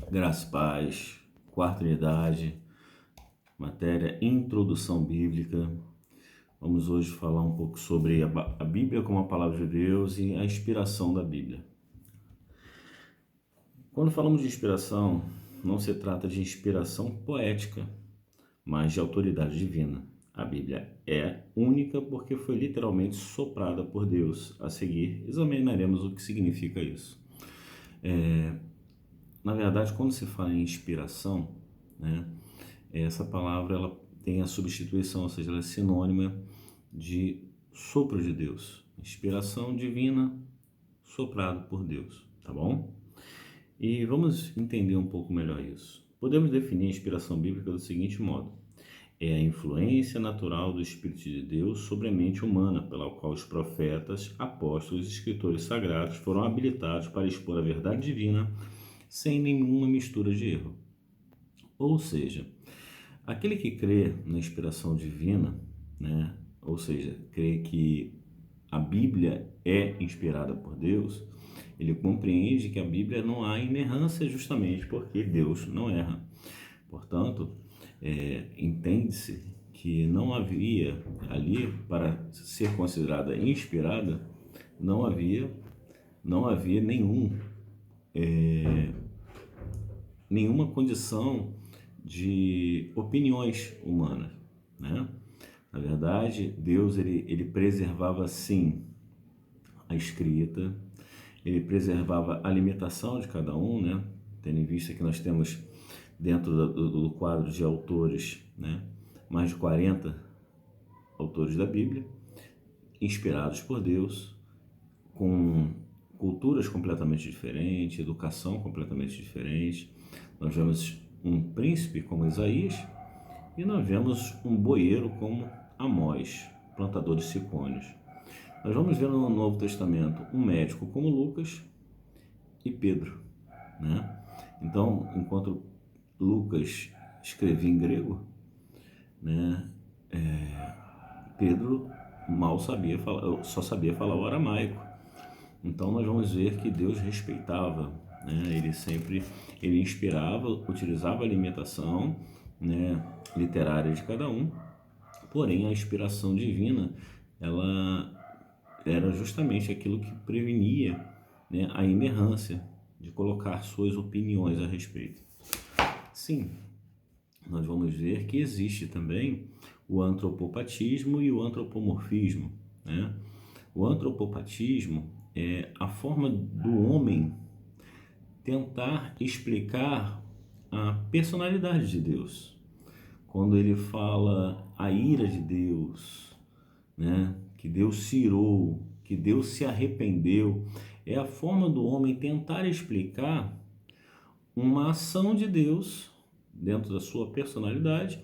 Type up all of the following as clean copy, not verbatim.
Graça e paz, quarta unidade, matéria Introdução Bíblica. Vamos hoje falar um pouco sobre a Bíblia como a palavra de Deus e a inspiração da Bíblia. Quando falamos de inspiração, não se trata de inspiração poética, mas de autoridade divina. A Bíblia é única porque foi literalmente soprada por Deus. A seguir, examinaremos o que significa isso. Na verdade, quando se fala em inspiração, essa palavra ela tem a substituição, ou seja, ela é sinônima de sopro de Deus. Inspiração divina, soprado por Deus, tá bom? E vamos entender um pouco melhor isso. Podemos definir a inspiração bíblica do seguinte modo: é a influência natural do Espírito de Deus sobre a mente humana, pela qual os profetas, apóstolos e escritores sagrados foram habilitados para expor a verdade divina sem nenhuma mistura de erro. Ou seja, aquele que crê na inspiração divina, ou seja, crê que a Bíblia é inspirada por Deus, ele compreende que a Bíblia não há inerrância justamente porque Deus não erra. Portanto, entende-se que não havia ali, para ser considerada inspirada, não havia nenhuma condição de opiniões humanas, né? Na verdade, Deus ele preservava sim a escrita, ele preservava a limitação de cada um, né? Tendo em vista que nós temos dentro do quadro de autores, né, mais de 40 autores da Bíblia, inspirados por Deus, com culturas completamente diferentes, educação completamente diferente. Nós vemos um príncipe como Isaías e nós vemos um boieiro como Amós, plantador de sicônios. Nós vamos ver no Novo Testamento um médico como Lucas e Pedro, né? Então, enquanto Lucas escrevia em grego, né, Pedro só sabia falar o aramaico. Então nós vamos ver que Deus respeitava, né? Ele inspirava, utilizava a limitação, né, literária de cada um, porém a inspiração divina, ela era justamente aquilo que prevenia, né, a inerrância de colocar suas opiniões a respeito. Sim, nós vamos ver que existe também o antropopatismo e o antropomorfismo, né? O antropopatismo é a forma do homem tentar explicar a personalidade de Deus. Quando ele fala a ira de Deus, né? Que Deus se irou, que Deus se arrependeu, é a forma do homem tentar explicar uma ação de Deus dentro da sua personalidade,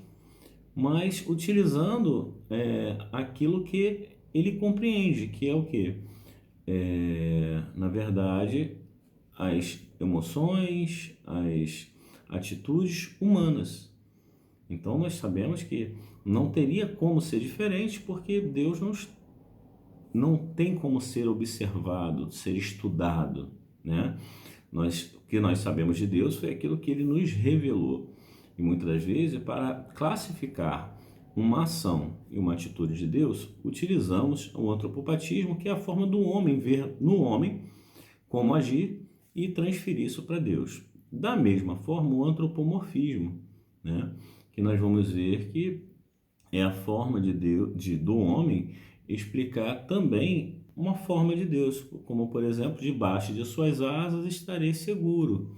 mas utilizando aquilo que ele compreende, que é o quê? Na verdade, as emoções, as atitudes humanas. Então nós sabemos que não teria como ser diferente, porque Deus não tem como ser observado, ser estudado, né? O que nós sabemos de Deus foi aquilo que Ele nos revelou. E muitas das vezes, para classificar uma ação e uma atitude de Deus, utilizamos o antropopatismo, que é a forma do homem ver no homem como agir e transferir isso para Deus. Da mesma forma, o antropomorfismo, né? Que nós vamos ver que é a forma de Deus, do homem explicar também uma forma de Deus, como por exemplo, debaixo de suas asas estarei seguro.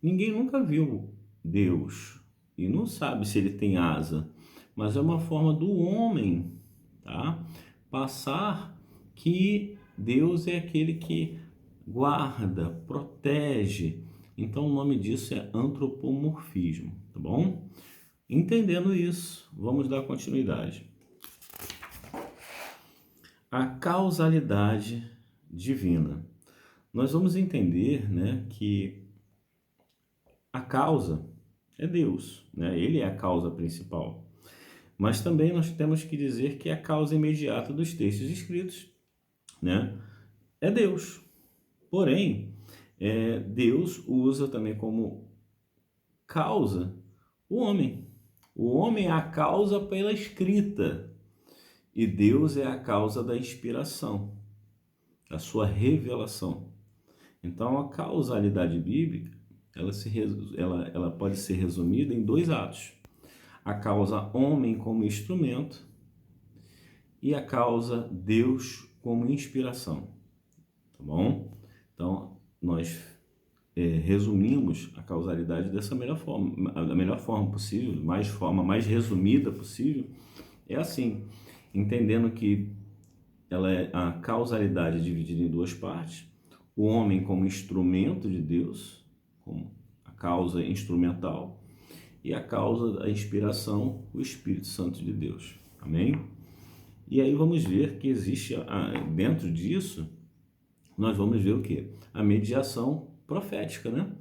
Ninguém nunca viu Deus e não sabe se ele tem asa, mas é uma forma do homem, tá? Passar que Deus é aquele que guarda, protege. Então o nome disso é antropomorfismo, tá bom? Entendendo isso, vamos dar continuidade. A causalidade divina. Nós vamos entender, né, que a causa é Deus, né? Ele é a causa principal. Mas também nós temos que dizer que a causa imediata dos textos escritos, né, é Deus. Porém, Deus usa também como causa o homem. O homem é a causa pela escrita e Deus é a causa da inspiração, a sua revelação. Então, a causalidade bíblica, ela pode ser resumida em dois atos. A causa homem como instrumento e a causa Deus como inspiração. Tá bom? Então, nós resumimos a causalidade dessa melhor forma, da melhor forma possível, forma mais resumida possível, é assim, entendendo que a causalidade é dividida em duas partes, o homem como instrumento de Deus, como a causa instrumental, e a causa da inspiração, o Espírito Santo de Deus. Amém? E aí vamos ver que existe, dentro disso, nós vamos ver o quê? A mediação profética, né?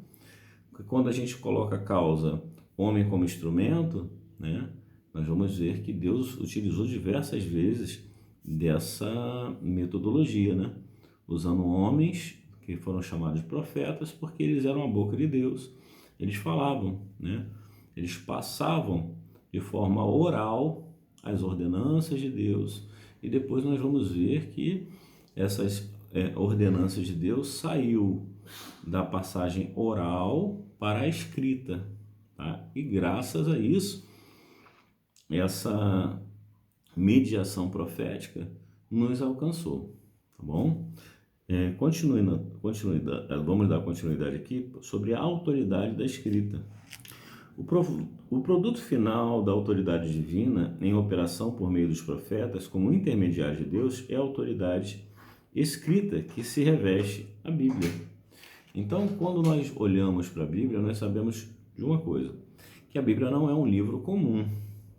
Porque quando a gente coloca a causa homem como instrumento, né? Nós vamos ver que Deus utilizou diversas vezes dessa metodologia, né? Usando homens que foram chamados de profetas porque eles eram a boca de Deus, eles falavam, né? Eles passavam de forma oral as ordenanças de Deus e depois nós vamos ver que essas ordenanças de Deus saiu da passagem oral para a escrita, tá? E graças a isso, essa mediação profética nos alcançou, tá bom? Vamos dar continuidade aqui sobre a autoridade da escrita. O produto final da autoridade divina em operação por meio dos profetas como intermediário de Deus é a autoridade escrita que se reveste a Bíblia. Então, quando nós olhamos para a Bíblia, nós sabemos de uma coisa, que a Bíblia não é um livro comum,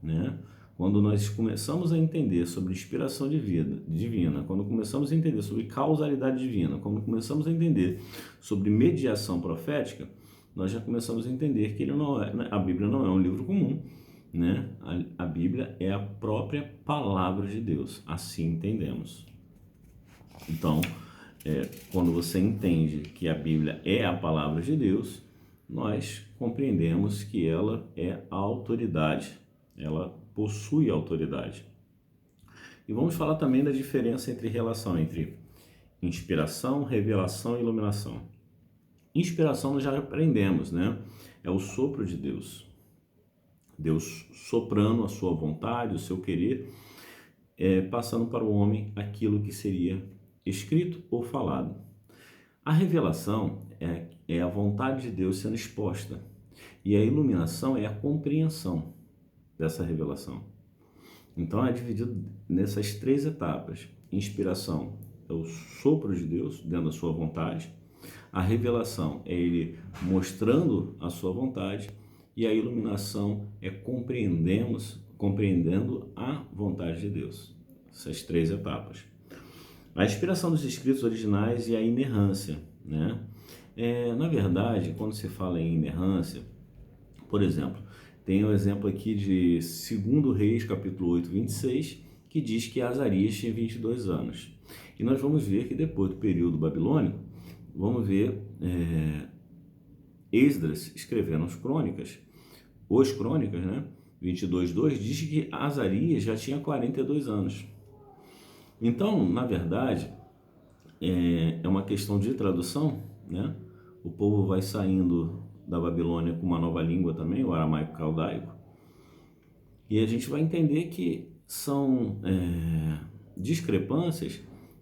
né? Quando nós começamos a entender sobre inspiração divina, quando começamos a entender sobre causalidade divina, quando começamos a entender sobre mediação profética, nós já começamos a entender que a Bíblia não é um livro comum, né? A Bíblia é a própria palavra de Deus, assim entendemos. Então, quando você entende que a Bíblia é a palavra de Deus, nós compreendemos que ela é a autoridade, ela possui autoridade. E vamos falar também da diferença entre inspiração, revelação e iluminação. Inspiração nós já aprendemos, né? É o sopro de Deus. Deus soprando a sua vontade, o seu querer, passando para o homem aquilo que seria escrito ou falado. A revelação é a vontade de Deus sendo exposta. E a iluminação é a compreensão dessa revelação. Então é dividido nessas três etapas. Inspiração é o sopro de Deus dentro da sua vontade. A revelação é ele mostrando a sua vontade. E a iluminação é compreendendo a vontade de Deus. Essas três etapas. A inspiração dos escritos originais e a inerrância, né? Na verdade, quando se fala em inerrância, por exemplo, tem o exemplo aqui de 2 Reis, capítulo 8, 26, que diz que Azarias tinha 22 anos. E nós vamos ver que depois do período babilônico, vamos ver Esdras escrevendo os crônicas, né? 22:2 diz que Azarias já tinha 42 anos. Então, na verdade, é uma questão de tradução, né? O povo vai saindo da Babilônia com uma nova língua também, o aramaico caldaico, e a gente vai entender que são discrepâncias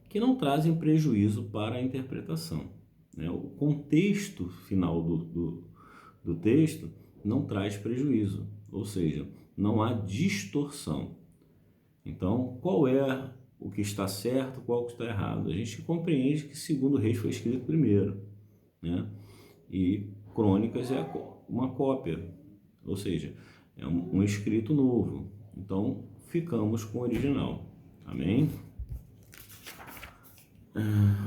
que não trazem prejuízo para a interpretação, né? O contexto final do texto não traz prejuízo, ou seja, não há distorção. Então, qual é o que está certo, qual que está errado? A gente compreende que 2 Reis foi escrito primeiro, né? E Crônicas é uma cópia, ou seja, é um escrito novo. Então, ficamos com o original. Amém?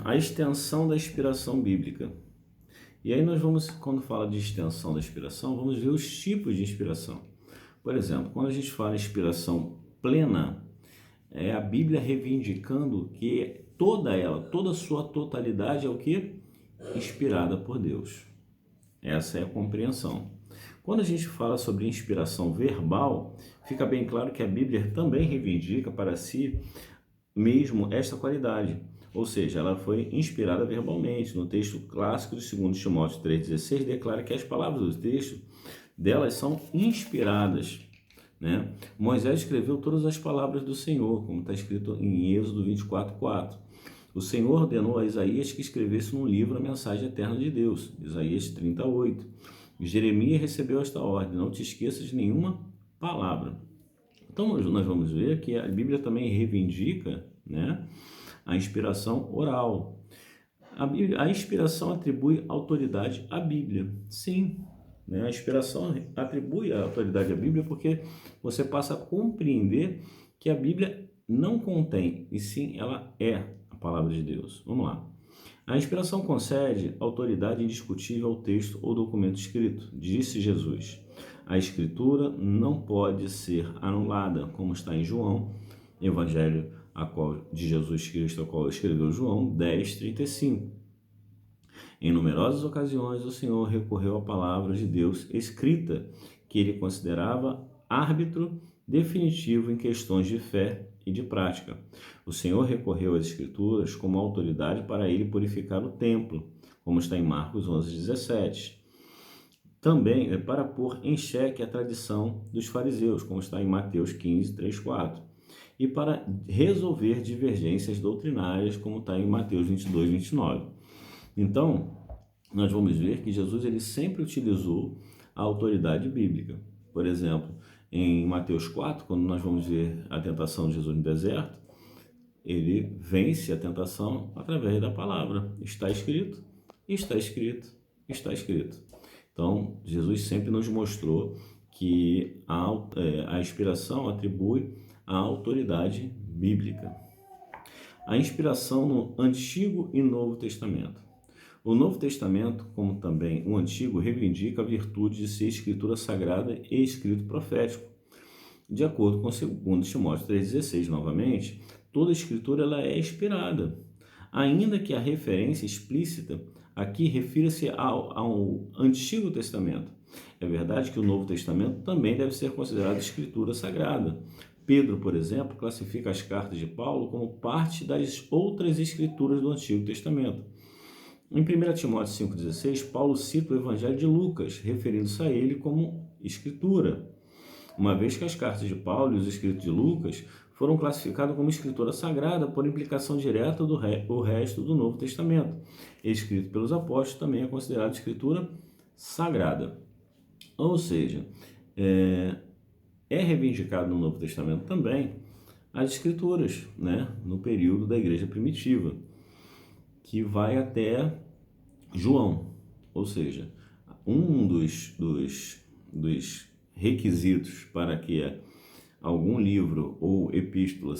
A extensão da inspiração bíblica. E aí nós vamos, quando fala de extensão da inspiração, vamos ver os tipos de inspiração. Por exemplo, quando a gente fala em inspiração plena, é a Bíblia reivindicando que toda a sua totalidade é o que? Inspirada por Deus. Essa é a compreensão. Quando a gente fala sobre inspiração verbal, fica bem claro que a Bíblia também reivindica para si mesmo esta qualidade, ou seja, ela foi inspirada verbalmente. No texto clássico de 2 Timóteo 3,16 declara que as palavras do texto delas são inspiradas, né? Moisés escreveu todas as palavras do Senhor, como está escrito em Êxodo 24:4. O Senhor ordenou a Isaías que escrevesse num livro a mensagem eterna de Deus, Isaías 38. Jeremias recebeu esta ordem: não te esqueças de nenhuma palavra. Então nós vamos ver que a Bíblia também reivindica, né, a inspiração oral. A inspiração atribui autoridade à Bíblia. Sim, né, a inspiração atribui a autoridade à Bíblia porque você passa a compreender que a Bíblia não contém, e sim ela é a palavra de Deus. Vamos lá. A inspiração concede autoridade indiscutível ao texto ou documento escrito, disse Jesus. A Escritura não pode ser anulada, como está em João, Evangelho de Jesus Cristo, ao qual escreveu João 10:35. Em numerosas ocasiões, o Senhor recorreu à palavra de Deus escrita, que ele considerava árbitro definitivo em questões de fé e de prática. O Senhor recorreu às Escrituras como autoridade para ele purificar o templo, como está em Marcos 11:17. Também para pôr em xeque a tradição dos fariseus, como está em Mateus 15:3-4. E para resolver divergências doutrinárias, como está em Mateus 22:29. Então, nós vamos ver que Jesus ele sempre utilizou a autoridade bíblica. Por exemplo, em Mateus 4, quando nós vamos ver a tentação de Jesus no deserto, ele vence a tentação através da palavra. Está escrito, está escrito, está escrito. Então, Jesus sempre nos mostrou que a inspiração atribui a autoridade bíblica. A inspiração no Antigo e Novo Testamento. O Novo Testamento, como também o Antigo, reivindica a virtude de ser escritura sagrada e escrito profético. De acordo com 2 Timóteo 3,16, novamente, toda escritura ela é inspirada, ainda que a referência explícita aqui refira-se ao Antigo Testamento. É verdade que o Novo Testamento também deve ser considerado escritura sagrada. Pedro, por exemplo, classifica as cartas de Paulo como parte das outras escrituras do Antigo Testamento. Em 1 Timóteo 5,16, Paulo cita o Evangelho de Lucas, referindo-se a ele como escritura, uma vez que as cartas de Paulo e os escritos de Lucas foram classificados como escritura sagrada por implicação direta do resto do Novo Testamento. Escrito pelos apóstolos também é considerado escritura sagrada. Ou seja, é reivindicado no Novo Testamento também as escrituras, né, no período da igreja primitiva, que vai até João. Ou seja, um dos requisitos para que algum livro ou epístola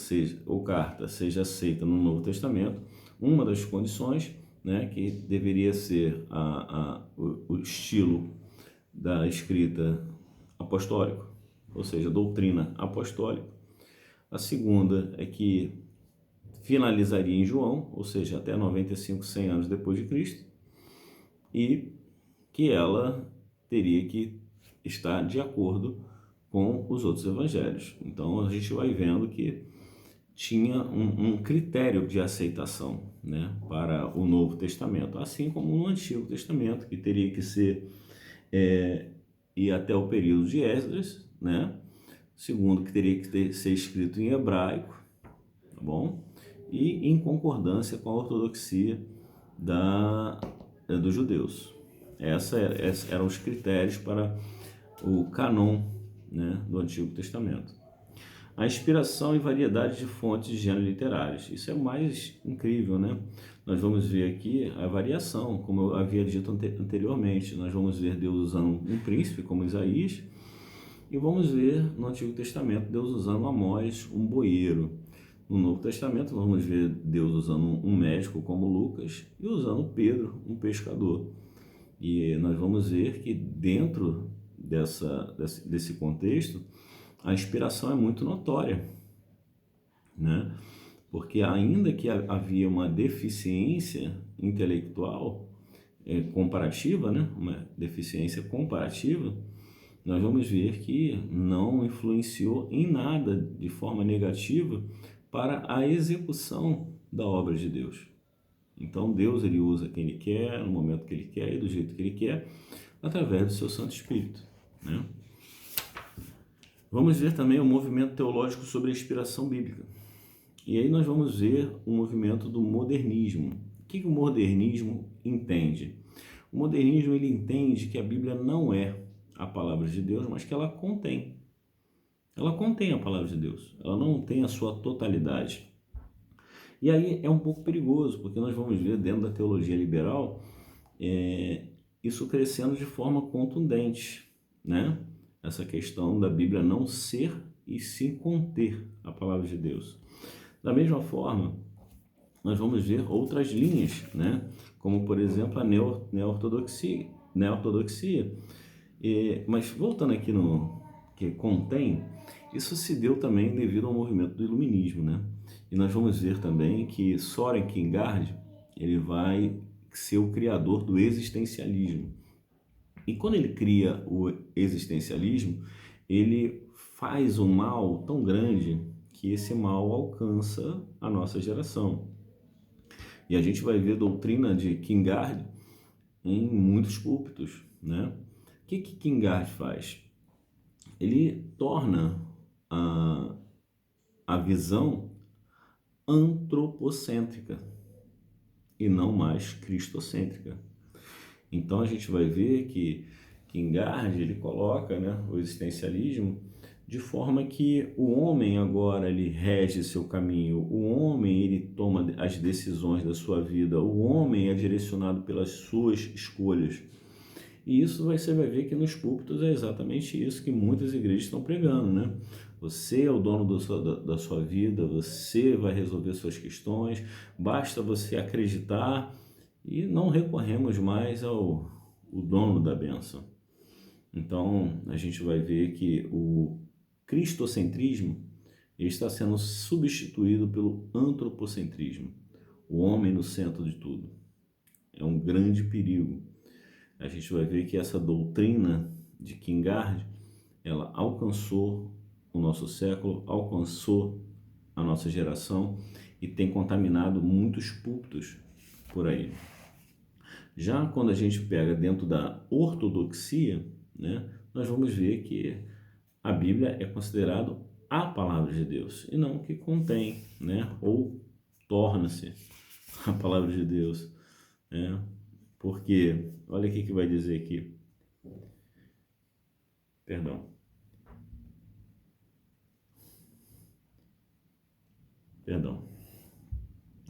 ou carta seja aceita no Novo Testamento, uma das condições, né, que deveria ser o estilo da escrita apostólica, ou seja, doutrina apostólica. A segunda é que finalizaria em João, ou seja, até 95, 100 anos depois de Cristo, e que ela teria que estar de acordo com os outros evangelhos. Então a gente vai vendo que tinha um critério de aceitação, né, para o Novo Testamento, assim como no Antigo Testamento, que teria que ser ir até o período de Esdras, né? Segundo, que teria que ser escrito em hebraico, tá bom? E em concordância com a ortodoxia dos judeus. Esses eram os critérios para o cânon, né, do Antigo Testamento. A inspiração e variedade de fontes de gênero literários. Isso é o mais incrível, né? Nós vamos ver aqui a variação, como eu havia dito anteriormente. Nós vamos ver Deus usando um príncipe, como Isaías, e vamos ver no Antigo Testamento Deus usando Amós, um boieiro. No Novo Testamento vamos ver Deus usando um médico, como Lucas, e usando Pedro, um pescador. E nós vamos ver que dentro desse contexto, a inspiração é muito notória, né? Porque ainda que havia uma deficiência intelectual comparativa, né? Uma deficiência comparativa, nós vamos ver que não influenciou em nada de forma negativa para a execução da obra de Deus. Então Deus ele usa quem ele quer, no momento que ele quer e do jeito que ele quer, através do seu Santo Espírito, né? Vamos ver também o movimento teológico sobre a inspiração bíblica. E aí nós vamos ver o movimento do modernismo. O que o modernismo entende? O modernismo ele entende que a Bíblia não é a palavra de Deus, mas que ela contém. Ela contém a palavra de Deus. Ela não tem a sua totalidade. E aí é um pouco perigoso, porque nós vamos ver dentro da teologia liberal isso crescendo de forma contundente, né? Essa questão da Bíblia não ser e sim conter a palavra de Deus. Da mesma forma, nós vamos ver outras linhas, né? Como, por exemplo, a neo-ortodoxia. Mas voltando aqui no que contém, isso se deu também devido ao movimento do iluminismo, né? E nós vamos ver também que Soren Kierkegaard, ele vai ser o criador do existencialismo. E quando ele cria o existencialismo, ele faz um mal tão grande que esse mal alcança a nossa geração. E a gente vai ver a doutrina de Kierkegaard em muitos púlpitos, né? O que Kierkegaard faz? Ele torna a visão antropocêntrica e não mais cristocêntrica. Então a gente vai ver que Kierkegaard ele coloca, né, o existencialismo de forma que o homem agora ele rege seu caminho, o homem ele toma as decisões da sua vida, o homem é direcionado pelas suas escolhas. E isso você vai ver que nos púlpitos é exatamente isso que muitas igrejas estão pregando, né? Você é o dono da sua vida, você vai resolver suas questões, basta você acreditar e não recorremos mais ao dono da bênção. Então, a gente vai ver que o cristocentrismo está sendo substituído pelo antropocentrismo, o homem no centro de tudo. É um grande perigo. A gente vai ver que essa doutrina de Kierkegaard, ela alcançou o nosso século, alcançou a nossa geração e tem contaminado muitos púlpitos por aí. Já quando a gente pega dentro da ortodoxia, né, nós vamos ver que a Bíblia é considerada a palavra de Deus e não o que contém, né, ou torna-se a palavra de Deus, né? Porque, olha o que vai dizer aqui. Perdão.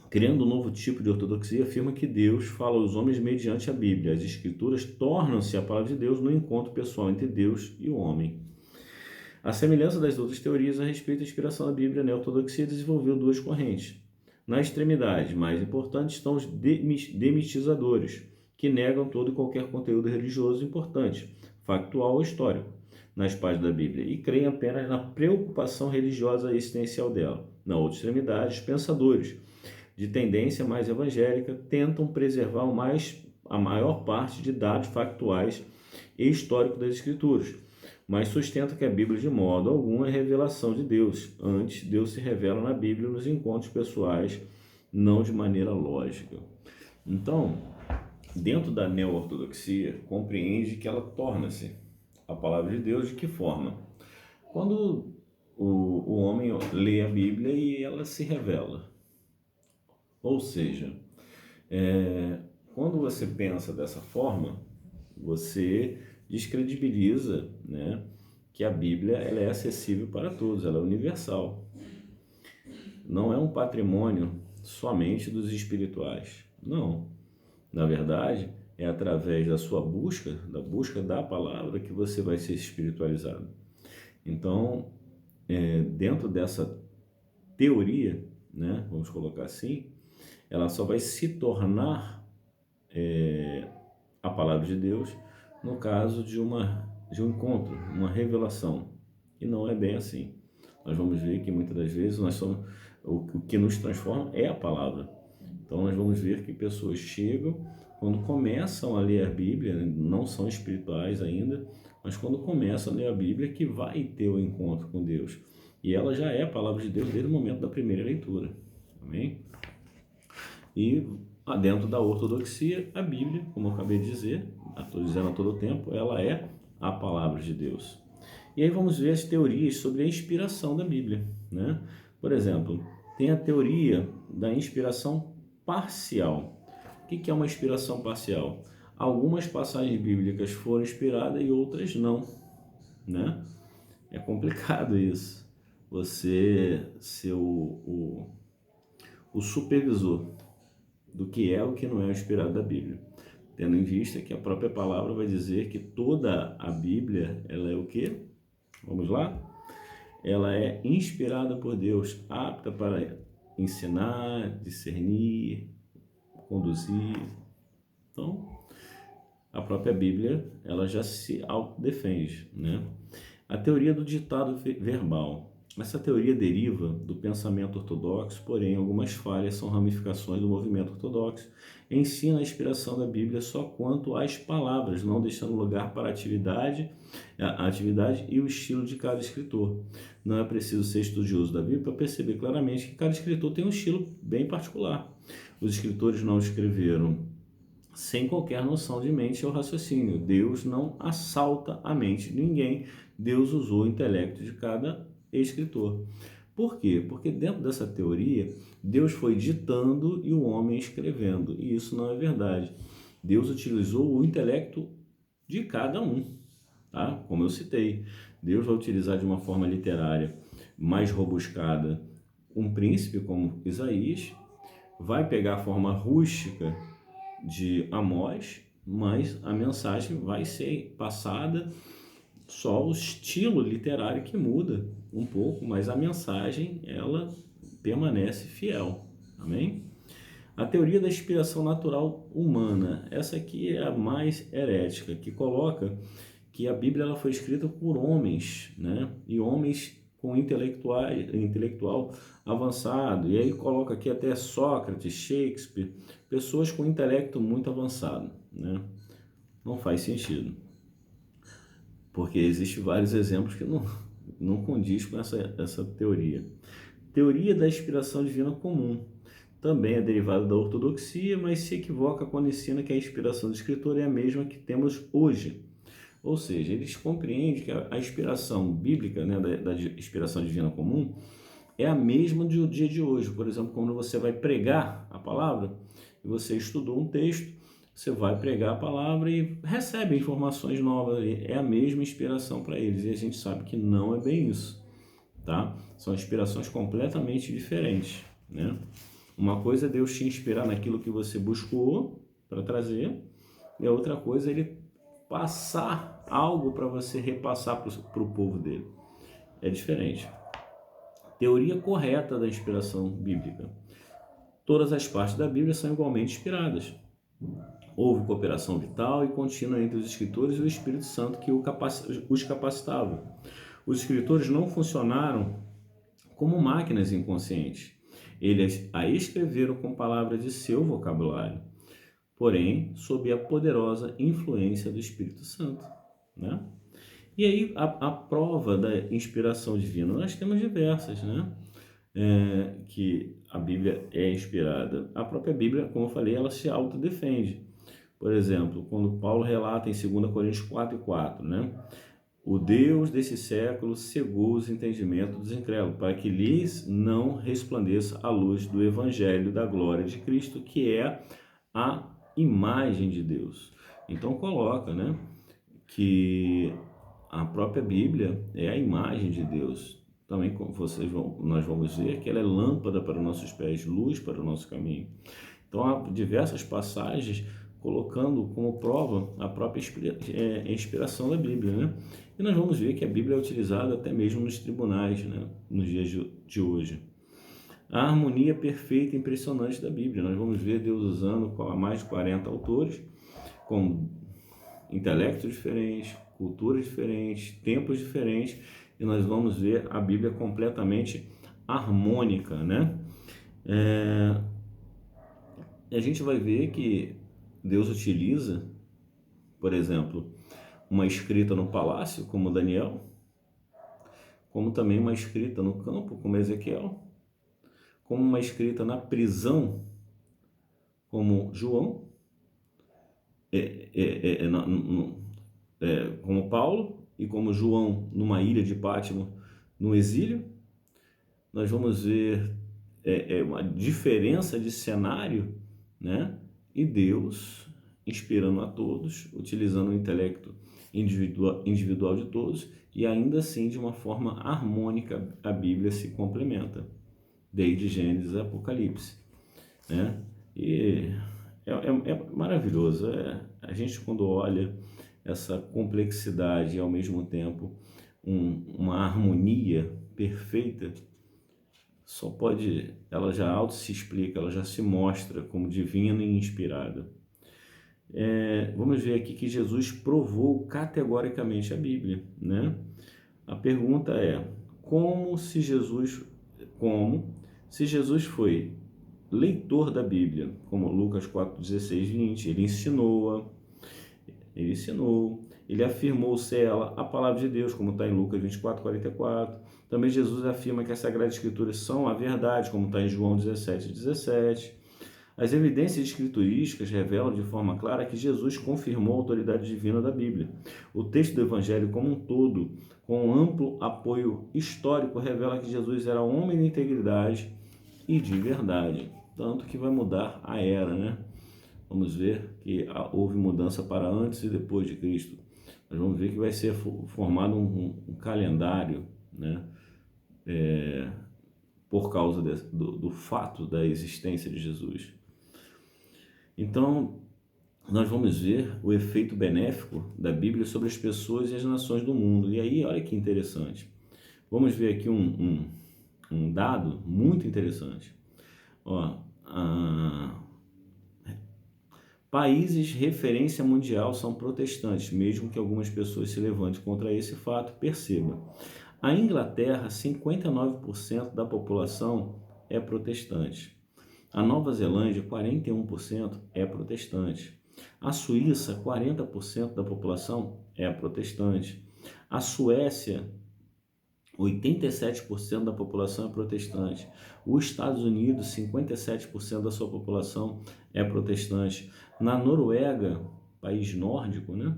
Criando um novo tipo de ortodoxia, afirma que Deus fala aos homens mediante a Bíblia. As Escrituras tornam-se a palavra de Deus no encontro pessoal entre Deus e o homem. A semelhança das outras teorias a respeito da inspiração da Bíblia, a ortodoxia desenvolveu duas correntes. Na extremidade mais importante estão os demitizadores, que negam todo e qualquer conteúdo religioso importante, factual ou histórico, nas páginas da Bíblia, e creem apenas na preocupação religiosa existencial dela. Na outra extremidade, os pensadores, de tendência mais evangélica, tentam preservar a maior parte de dados factuais e históricos das Escrituras, mas sustenta que a Bíblia de modo algum é revelação de Deus. Antes, Deus se revela na Bíblia nos encontros pessoais, não de maneira lógica. Então, dentro da neo-ortodoxia, compreende que ela torna-se a palavra de Deus de que forma? Quando o homem lê a Bíblia e ela se revela. Ou seja, quando você pensa dessa forma, você descredibiliza, né, que a Bíblia ela é acessível para todos, ela é universal. Não é um patrimônio somente dos espirituais. Não. Na verdade, é através da sua busca, da busca da palavra, que você vai ser espiritualizado. Então, dentro dessa teoria, né, vamos colocar assim, ela só vai se tornar a palavra de Deus no caso de um encontro, uma revelação. E não é bem assim. Nós vamos ver que muitas das vezes o que nos transforma é a palavra. Então nós vamos ver que pessoas chegam quando começam a ler a Bíblia, não são espirituais ainda, mas quando começam a ler a Bíblia, que vai ter o encontro com Deus. E ela já é a palavra de Deus desde o momento da primeira leitura. Amém? E dentro da ortodoxia, a Bíblia, como eu acabei de dizer, estou dizendo a todo tempo, ela é a palavra de Deus. E aí vamos ver as teorias sobre a inspiração da Bíblia, né? Por exemplo, tem a teoria da inspiração parcial. O que é uma inspiração parcial? Algumas passagens bíblicas foram inspiradas e outras não, né? É complicado isso. Você ser o supervisor do que é o que não é inspirado da Bíblia, tendo em vista que a própria palavra vai dizer que toda a Bíblia, ela é o quê? Vamos lá? Ela é inspirada por Deus, apta para ensinar, discernir, conduzir. Então, a própria Bíblia, ela já se autodefende, né? A teoria do ditado verbal. Essa teoria deriva do pensamento ortodoxo, porém algumas falhas são ramificações do movimento ortodoxo. Ensina a inspiração da Bíblia só quanto às palavras, não deixando lugar para a atividade e o estilo de cada escritor. Não é preciso ser estudioso da Bíblia para perceber claramente que cada escritor tem um estilo bem particular. Os escritores não escreveram sem qualquer noção de mente ou raciocínio. Deus não assalta a mente de ninguém. Deus usou o intelecto de cada escritor. Por quê? Porque dentro dessa teoria, Deus foi ditando e o homem escrevendo. E isso não é verdade. Deus utilizou o intelecto de cada um, tá? Como eu citei. Deus vai utilizar de uma forma literária mais robuscada um príncipe como Isaías, vai pegar a forma rústica de Amós, mas a mensagem vai ser passada, só o estilo literário que muda um pouco, mas a mensagem, ela permanece fiel. Amém? A teoria da inspiração natural humana, essa aqui é a mais herética, que coloca que a Bíblia ela foi escrita por homens, né? E homens com intelectual avançado, e aí coloca aqui até Sócrates, Shakespeare, pessoas com intelecto muito avançado, né? Não faz sentido, porque existem vários exemplos que não condiz com essa teoria. Teoria da inspiração divina comum, também é derivada da ortodoxia, mas se equivoca quando ensina que a inspiração do escritor é a mesma que temos hoje. Ou seja, eles compreendem que a inspiração bíblica, né, da inspiração divina comum, é a mesma do dia de hoje. Por exemplo, quando você vai pregar a palavra, e você estudou um texto, você vai pregar a palavra e recebe informações novas. É a mesma inspiração para eles. E a gente sabe que não é bem isso, tá? São inspirações completamente diferentes, né? Uma coisa é Deus te inspirar naquilo que você buscou para trazer, e a outra coisa é Ele passar algo para você repassar para o povo dele. É diferente. Teoria correta da inspiração bíblica. Todas as partes da Bíblia são igualmente inspiradas. Houve cooperação vital e contínua entre os escritores e o Espírito Santo que os capacitava. Os escritores não funcionaram como máquinas inconscientes. Eles a escreveram com palavras de seu vocabulário, porém sob a poderosa influência do Espírito Santo, né? E aí a prova da inspiração divina, nós temos diversas, né? Que a Bíblia é inspirada. A própria Bíblia, como eu falei, ela se autodefende. Por exemplo, quando Paulo relata em 2 Coríntios 4:4, né? O Deus desse século cegou os entendimentos dos incrédulos, para que lhes não resplandeça a luz do Evangelho da glória de Cristo, que é a imagem de Deus. Então coloca, né, que a própria Bíblia é a imagem de Deus. Também nós vamos ver que ela é lâmpada para os nossos pés, luz para o nosso caminho. Então há diversas passagens colocando como prova a própria inspiração da Bíblia, né? E nós vamos ver que a Bíblia é utilizada até mesmo nos tribunais, né, nos dias de hoje. A harmonia perfeita e impressionante da Bíblia. Nós vamos ver Deus usando mais de 40 autores, com intelectos diferentes, culturas diferentes, tempos diferentes, e nós vamos ver a Bíblia completamente harmônica, né? A gente vai ver que Deus utiliza, por exemplo, uma escrita no palácio, como Daniel, como também uma escrita no campo, como Ezequiel, como uma escrita na prisão, como João, como Paulo, e como João numa ilha de Pátimo, no exílio. Nós vamos ver uma diferença de cenário, né? E Deus inspirando a todos, utilizando o intelecto individual de todos, e ainda assim de uma forma harmônica a Bíblia se complementa, desde Gênesis a Apocalipse, né? E é maravilhoso. A gente, quando olha essa complexidade e ao mesmo tempo uma harmonia perfeita, ela já auto se explica, ela já se mostra como divina e inspirada. Vamos ver aqui que Jesus provou categoricamente a Bíblia, né? A pergunta é: se Jesus foi leitor da Bíblia, como Lucas 4, 16, 20, ele ensinou, ele afirmou ser ela a palavra de Deus, como está em Lucas 24, 44. Também Jesus afirma que as Sagradas Escrituras são a verdade, como está em João 17, 17. As evidências escriturísticas revelam de forma clara que Jesus confirmou a autoridade divina da Bíblia. O texto do Evangelho como um todo, com amplo apoio histórico, revela que Jesus era homem de integridade e de verdade. Tanto que vai mudar a era, né? Vamos ver que houve mudança para antes e depois de Cristo. Nós vamos ver que vai ser formado um calendário, né? Por causa do fato da existência de Jesus. Então, nós vamos ver o efeito benéfico da Bíblia sobre as pessoas e as nações do mundo. E aí, olha que interessante. Vamos ver aqui um dado muito interessante. Países referência mundial são protestantes, mesmo que algumas pessoas se levantem contra esse fato. Perceba, a Inglaterra, 59% da população é protestante. A Nova Zelândia, 41% é protestante. A Suíça, 40% da população é protestante. A Suécia, 87% da população é protestante. Os Estados Unidos, 57% da sua população é protestante. Na Noruega, país nórdico, né?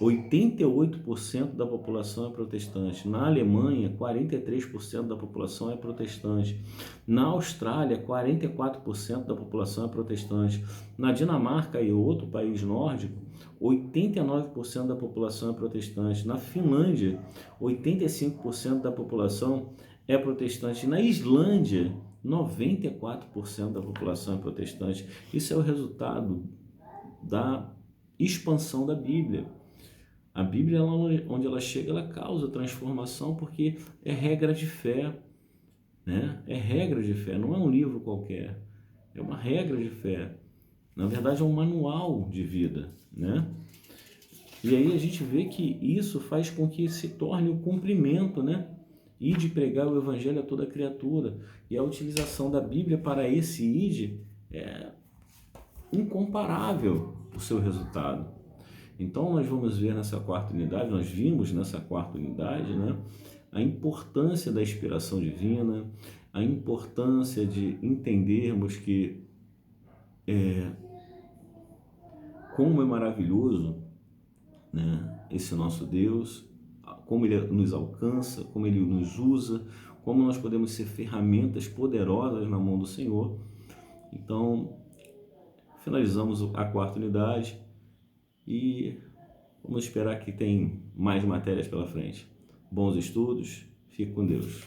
88% da população é protestante. Na Alemanha, 43% da população é protestante. Na Austrália, 44% da população é protestante. Na Dinamarca e outro país nórdico, 89% da população é protestante. Na Finlândia, 85% da população é protestante. Na Islândia, 94% da população é protestante. Isso é o resultado da expansão da Bíblia. A Bíblia, onde ela chega, ela causa transformação, porque é regra de fé, né? É regra de fé, não é um livro qualquer, é uma regra de fé. Na verdade, é um manual de vida, né? E aí a gente vê que isso faz com que se torne o cumprimento, né? E de pregar o Evangelho a toda criatura. E a utilização da Bíblia para esse ide é incomparável o seu resultado. Então nós vamos ver nós vimos nessa quarta unidade, né, a importância da inspiração divina, a importância de entendermos que como é maravilhoso, né, esse nosso Deus, como Ele nos alcança, como Ele nos usa, como nós podemos ser ferramentas poderosas na mão do Senhor. Então, finalizamos a quarta unidade e vamos esperar que tem mais matérias pela frente. Bons estudos, fique com Deus.